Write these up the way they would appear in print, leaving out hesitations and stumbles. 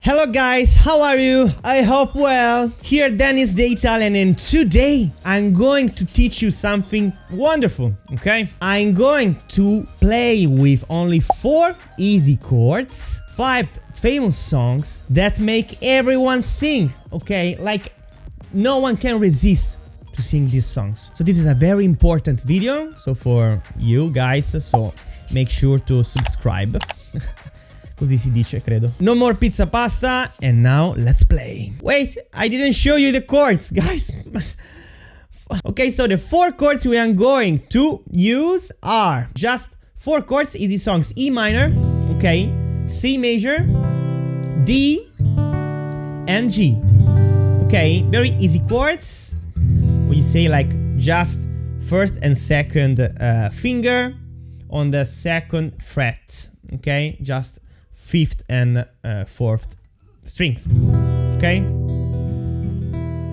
Hello guys, how are you? I hope well. Here Dennis the Italian, and today I'm going to teach you something wonderful, okay? I'm going to play with only 4 easy chords, 5 famous songs that make everyone sing, okay? Like no one can resist to sing these songs. So this is a very important video, so for you guys, so make sure to subscribe. Così si dice, credo. No more pizza pasta, and now let's play. Wait, I didn't show you the chords, guys. Okay, so the 4 chords we are going to use are just 4 chords, easy songs. E minor, okay, C major, D, and G. Okay, very easy chords. What you say, like just first and second finger on the 2nd fret. Okay, just 5th and 4th strings. Okay,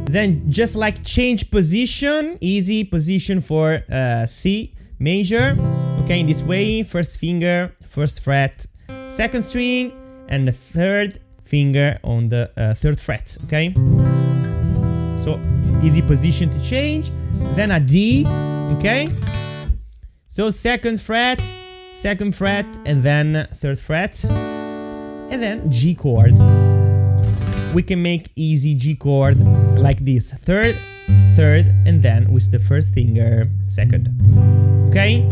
then just like change position, easy position for C major. Okay, in this way, first finger, 1st fret, 2nd string, and the 3rd finger on the 3rd fret. Okay, so easy position to change. Then a D. Okay, so 2nd fret, 2nd fret, and then 3rd fret, and then G chord. We can make easy G chord like this: 3rd, 3rd, and then with the 1st finger, 2nd. Okay,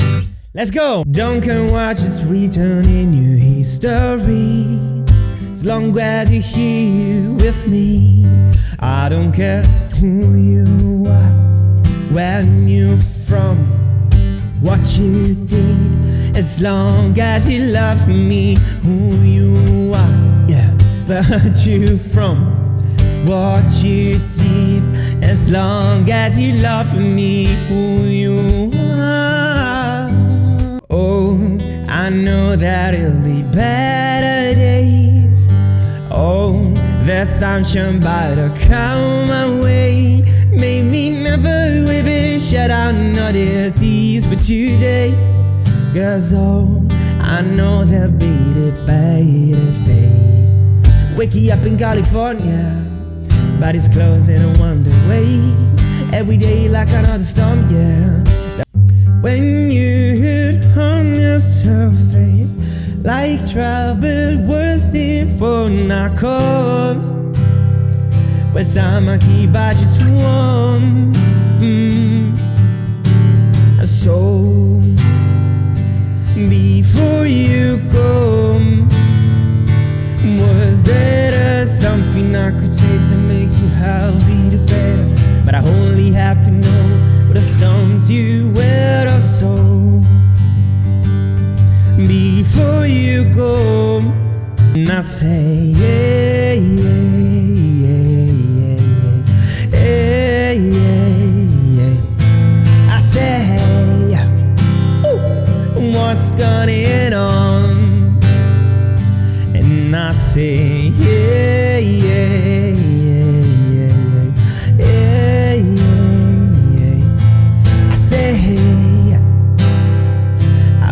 let's go. Don't care what is written in your history, as long as you're here with me. I don't care who you are, where you're from, what you did, as long as you love me. Who you are, yeah, but you from, what you did, as long as you love me. Who you are. Oh, I know that it'll be better days. Oh, the sunshine by the come my way. Make me never even shut out another tears for today. Cause oh, I know there'll be the bad days. Waking up in California, body's closed and one way. Every day like another storm, yeah. When you hit on the surface, like troubled words for not cold. But time I keep I just one. So before you go, was there something I could say to make you happy the better? But I only have to know what a song to wear or so. Before you go, and I say yeah, yeah, yeah, yeah, yeah, yeah, yeah. I say, what's going on? And I say, yeah, yeah, yeah, yeah, yeah, yeah, yeah. I say,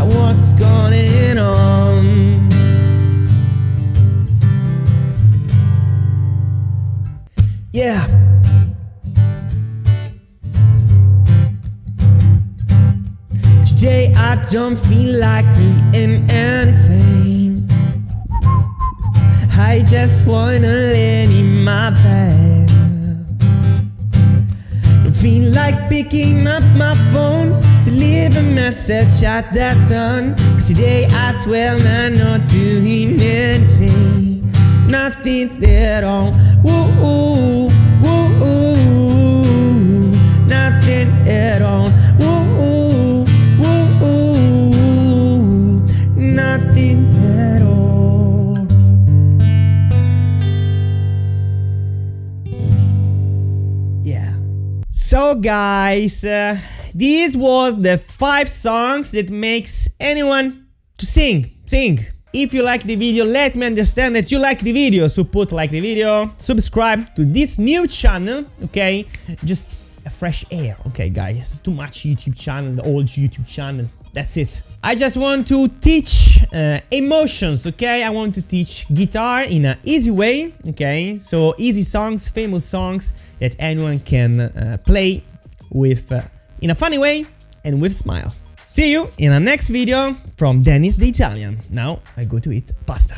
what's going on? Yeah. Today I don't feel like eating anything. I just wanna lay in my bed. Don't feel like picking up my phone to leave a message at that time. Cause today I swear I'm not doing anything. Nothing at all. Woo, ooh, woo, ooh. Nothing at all. Woo, ooh, woo, ooh. Nothing at all. Yeah. So guys, this was the 5 songs that makes anyone to sing. If you like the video, let me understand that you like the video. So put like the video, subscribe to this new channel, okay? Just a fresh air, okay guys? Too much YouTube channel, the old YouTube channel. That's it. I just want to teach emotions, okay? I want to teach guitar in an easy way, okay? So easy songs, famous songs that anyone can play with in a funny way and with smile. See you in our next video from Dennis the Italian. Now I go to eat pasta.